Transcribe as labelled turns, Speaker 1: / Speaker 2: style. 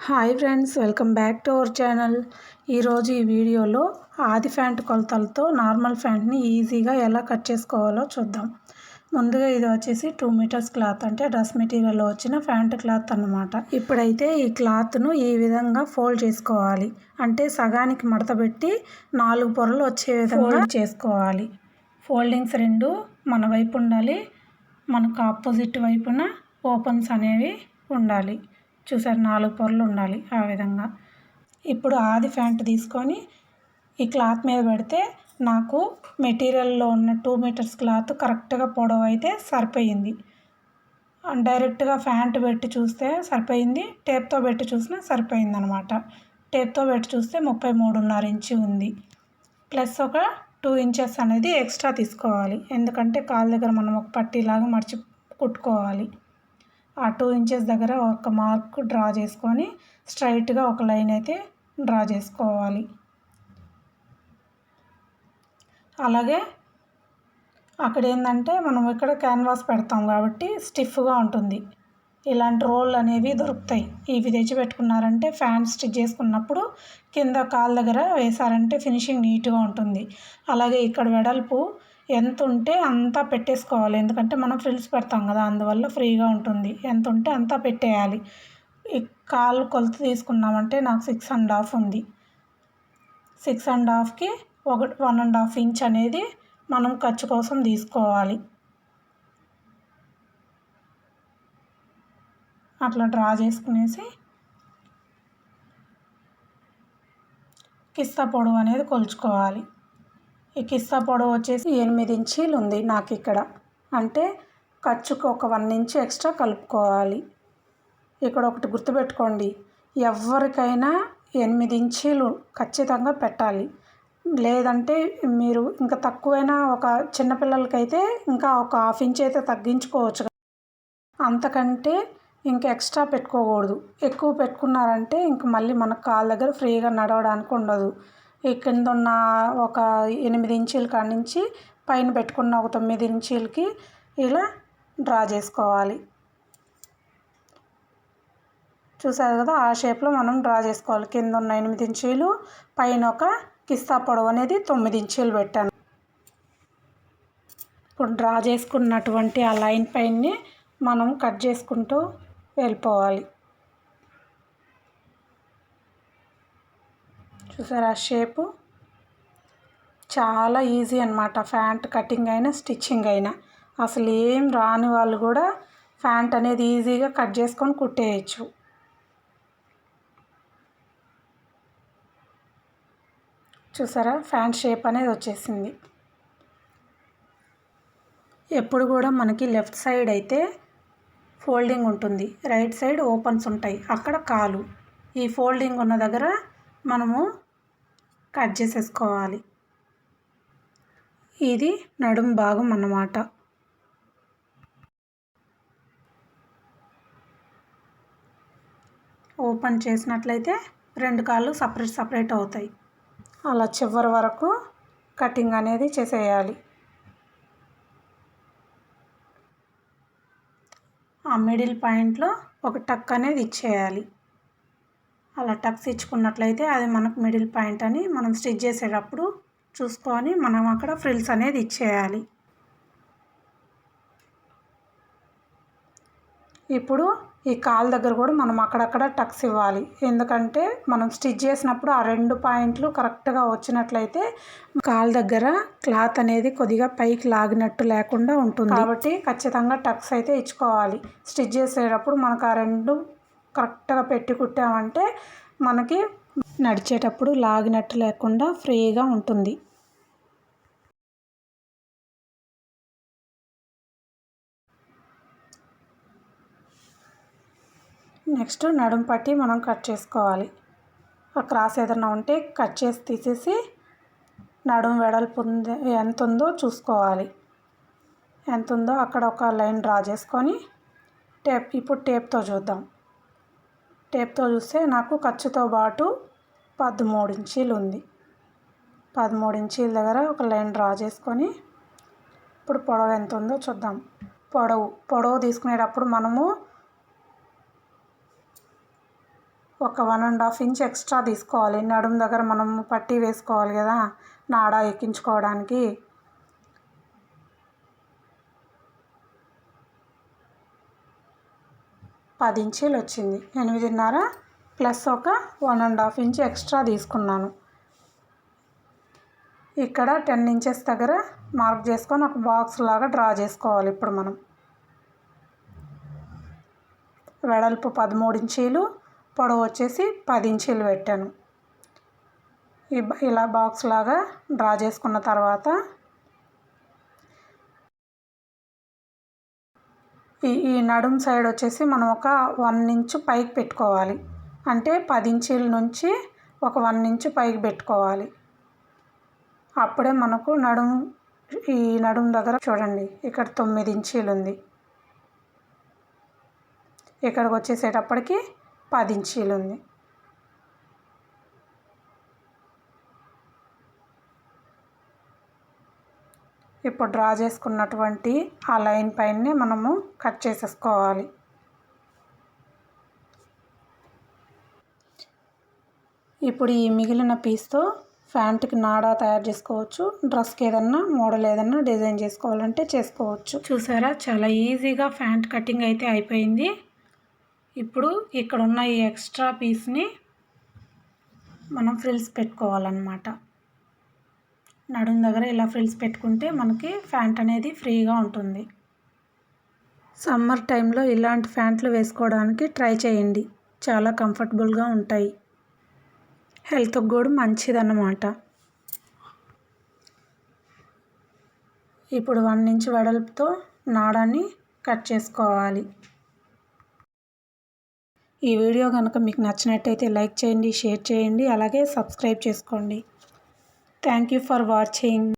Speaker 1: Hi friends, welcome back to our channel. ఈరోజు ఈ వీడియోలో ఆది ప్యాంట్ కొలతలతో నార్మల్ ప్యాంట్ని ఈజీగా ఎలా కట్ చేసుకోవాలో చూద్దాం. ముందుగా ఇది వచ్చేసి 2 మీటర్స్ క్లాత్, అంటే డ్రెస్ మెటీరియల్లో వచ్చిన ప్యాంట్ క్లాత్ అన్నమాట. ఇప్పుడైతే ఈ క్లాత్ను ఈ విధంగా ఫోల్డ్ చేసుకోవాలి. అంటే సగానికి మడతపెట్టి 4 పొరలు వచ్చే విధంగా చేసుకోవాలి. ఫోల్డింగ్స్ 2 మన వైపు ఉండాలి, మనకు ఆపోజిట్ వైపున ఓపెన్స్ అనేవి ఉండాలి. చూసారు, 4 పొరలు ఉండాలి ఆ విధంగా. ఇప్పుడు ఆది ప్యాంట్ తీసుకొని ఈ క్లాత్ మీద పెడితే నాకు మెటీరియల్లో ఉన్న 2 మీటర్స్ క్లాత్ కరెక్ట్గా పొడవు అయితే సరిపోయింది. డైరెక్ట్గా ప్యాంట్ పెట్టి చూస్తే సరిపోయింది, టేప్తో పెట్టి చూసినా సరిపోయింది అనమాట. టేప్తో పెట్టి చూస్తే 33.5 ఇంచు ఉంది. ప్లస్ ఒక 2 ఇంచెస్ అనేది ఎక్స్ట్రా తీసుకోవాలి, ఎందుకంటే కాళ్ళ దగ్గర మనం ఒక పట్టీలాగా మడిచి కుట్టుకోవాలి. ఆ 2 ఇంచెస్ దగ్గర ఒక మార్క్ డ్రా చేసుకొని స్ట్రైట్గా ఒక లైన్ అయితే డ్రా చేసుకోవాలి. అలాగే అక్కడ ఏంటంటే మనం ఇక్కడ క్యాన్వాస్ పెడతాం కాబట్టి స్టిఫ్గా ఉంటుంది. ఇలాంటి రోల్ అనేవి దొరుకుతాయి. ఇవి తెచ్చి పెట్టుకున్నారంటే ఫ్యాంట్ స్టిచ్ చేసుకున్నప్పుడు కింద కాళ్ళ దగ్గర వేసారంటే ఫినిషింగ్ నీట్గా ఉంటుంది. అలాగే ఇక్కడ వెడల్పు ఎంత ఉంటే అంతా పెట్టేసుకోవాలి, ఎందుకంటే మనం ఫ్రిల్స్ పెడతాం కదా, అందువల్ల ఫ్రీగా ఉంటుంది. ఎంత ఉంటే అంతా పెట్టేయాలి. ఈ కాళ్ళు కొలత తీసుకున్నామంటే నాకు 6.5 ఉంది. 6.5కి 1.5 ఇంచ్ అనేది మనం ఖర్చు కోసం తీసుకోవాలి. అట్లా డ్రా చేసుకునేసి కిస్తా పొడవు అనేది కొలుచుకోవాలి. ఈ కిస్తా పొడవు వచ్చేసి 8 ఇంచీలు ఉంది నాకు ఇక్కడ, అంటే ఖర్చుకు ఒక 1 ఇంచు ఎక్స్ట్రా కలుపుకోవాలి. ఇక్కడ ఒకటి గుర్తుపెట్టుకోండి, ఎవరికైనా 8 ఇంచీలు ఖచ్చితంగా పెట్టాలి. లేదంటే మీరు ఇంకా తక్కువైనా, ఒక చిన్నపిల్లలకైతే ఇంకా ఒక 1/2 ఇంచ్ అయితే తగ్గించుకోవచ్చు. అంతకంటే ఇంకా ఎక్స్ట్రా పెట్టుకోకూడదు. ఎక్కువ పెట్టుకున్నారంటే ఇంక మళ్ళీ మన కాళ్ళ దగ్గర ఫ్రీగా నడవడానికి ఉండదు. ఈ కింద ఉన్న ఒక 8 ఇంచీల కాడ నుంచి పైన పెట్టుకున్న ఒక 9 ఇంచీలకి ఇలా డ్రా చేసుకోవాలి. చూసారు కదా, ఆ షేప్లో మనం డ్రా చేసుకోవాలి. కింద ఉన్న 8 ఇంచీలు, పైన ఒక కిస్తా పొడవు అనేది 9 ఇంచీలు పెట్టాను. ఇప్పుడు డ్రా చేసుకున్నటువంటి ఆ లైన్ పైనే మనం కట్ చేసుకుంటూ వెళ్ళిపోవాలి. చూసారు, ఆ షేపు చాలా ఈజీ అన్నమాట. ప్యాంట్ కటింగ్ అయినా స్టిచ్చింగ్ అయినా అసలు ఏం రాని వాళ్ళు కూడా ప్యాంట్ అనేది ఈజీగా కట్ చేసుకొని కుట్టేయచ్చు. చూసారా, ప్యాంట్ షేప్ అనేది వచ్చేసింది. ఎప్పుడు కూడా మనకి లెఫ్ట్ సైడ్ అయితే ఫోల్డింగ్ ఉంటుంది, రైట్ సైడ్ ఓపెన్స్ ఉంటాయి. అక్కడ కాలు, ఈ ఫోల్డింగ్ ఉన్న దగ్గర మనము కట్ చేసేసుకోవాలి. ఇది నడుం భాగం అన్నమాట. ఓపెన్ చేసినట్లయితే 2 కాళ్ళు సపరేట్ అవుతాయి. అలా చివరి వరకు కటింగ్ అనేది చేసేయాలి. ఆ మిడిల్ పాయింట్లో ఒక టక్ అనేది ఇచ్చేయాలి. అలా టక్స్ ఇచ్చుకున్నట్లయితే అది మనకు మిడిల్ పాయింట్ అని మనం స్టిచ్ చేసేటప్పుడు చూసుకొని మనం అక్కడ ఫ్రిల్స్ అనేది ఇచ్చేయాలి. ఇప్పుడు ఈ కాలు దగ్గర కూడా మనం అక్కడక్కడ టక్స్ ఇవ్వాలి, ఎందుకంటే మనం స్టిచ్ చేసినప్పుడు ఆ 2 పాయింట్లు కరెక్ట్గా వచ్చినట్లయితే కాలు దగ్గర క్లాత్ అనేది కొద్దిగా పైకి లాగినట్టు లేకుండా ఉంటుంది. కాబట్టి ఖచ్చితంగా టక్స్ అయితే ఇచ్చుకోవాలి. స్టిచ్ చేసేటప్పుడు మనకు ఆ 2 కరెక్ట్గా పెట్టి కుట్టామంటే మనకి నడిచేటప్పుడు లాగినట్టు లేకుండా ఫ్రీగా ఉంటుంది. నెక్స్ట్ నడుం పట్టి మనం కట్ చేసుకోవాలి. ఆ క్రాస్ ఏదైనా ఉంటే కట్ చేసి తీసేసి నడుం వెడల్పు ఎంత ఉందో చూసుకోవాలి. ఎంత ఉందో అక్కడ ఒక లైన్ డ్రా చేసుకొని ఇప్పుడు టేప్తో చూద్దాం. టేప్తో చూస్తే నాకు ఖర్చుతో పాటు 13 ఇంచీలు ఉంది. 13 ఇంచీల దగ్గర ఒక లైన్ డ్రా చేసుకొని ఇప్పుడు పొడవు ఎంత ఉందో చూద్దాం. పొడవు తీసుకునేటప్పుడు మనము ఒక 1.5 ఇంచ్ ఎక్స్ట్రా తీసుకోవాలి. నడుము దగ్గర మనం పట్టీ వేసుకోవాలి కదా నాడా ఎక్కించుకోవడానికి. పది ఇంచీలు వచ్చింది. 8.5 ప్లస్ ఒక 1.5 ఇంచ్ ఎక్స్ట్రా తీసుకున్నాను. ఇక్కడ 10 ఇంచెస్ దగ్గర మార్క్ చేసుకొని ఒక బాక్స్ లాగా డ్రా చేసుకోవాలి. ఇప్పుడు మనం వెడల్పు 13 ఇంచీలు, పొడవు వచ్చేసి 10 ఇంచీలు పెట్టాను. ఇలా బాక్స్ లాగా డ్రా చేసుకున్న తర్వాత ఈ నడుము సైడ్ వచ్చేసి మనం ఒక 1 ఇంచు పైకి పెట్టుకోవాలి. అంటే 10 ఇంచీల నుంచి ఒక 1 ఇంచు పైకి పెట్టుకోవాలి. అప్పుడే మనకు ఈ నడుము దగ్గర చూడండి, ఇక్కడ 9 ఇంచీలు ఉంది. ఇక్కడికి వచ్చేసేటప్పటికి 10 ఇంచీలు ఉంది. ఇప్పుడు డ్రా చేసుకున్నటువంటి ఆ లైన్ పైనే మనము కట్ చేసేసుకోవాలి. ఇప్పుడు ఈ మిగిలిన పీస్తో ప్యాంట్కి నాడా తయారు చేసుకోవచ్చు. డ్రెస్కి ఏదన్నా మోడల్ ఏదన్నా డిజైన్ చేసుకోవాలంటే చేసుకోవచ్చు. చూసారా, చాలా ఈజీగా ప్యాంట్ కటింగ్ అయితే అయిపోయింది. ఇప్పుడు ఇక్కడ ఉన్న ఈ ఎక్స్ట్రా పీస్ని మనం ఫ్రిల్స్ పెట్టుకోవాలన్నమాట. నడుము దగ్గర ఇలా ఫ్రిల్స్ పెట్టుకుంటే మనకి ప్యాంట్ అనేది ఫ్రీగా ఉంటుంది. సమ్మర్ టైంలో ఇలాంటి ప్యాంట్లు వేసుకోవడానికి ట్రై చేయండి. చాలా కంఫర్టబుల్గా ఉంటాయి. హెల్త్కి కూడా మంచిదన్నమాట. ఇప్పుడు 1 ఇంచ్ వెడల్పుతో నాడాన్ని కట్ చేసుకోవాలి. ఈ వీడియో కనుక మీకు నచ్చినట్టయితే లైక్ చేయండి, షేర్ చేయండి, అలాగే సబ్స్క్రైబ్ చేసుకోండి. Thank you for watching.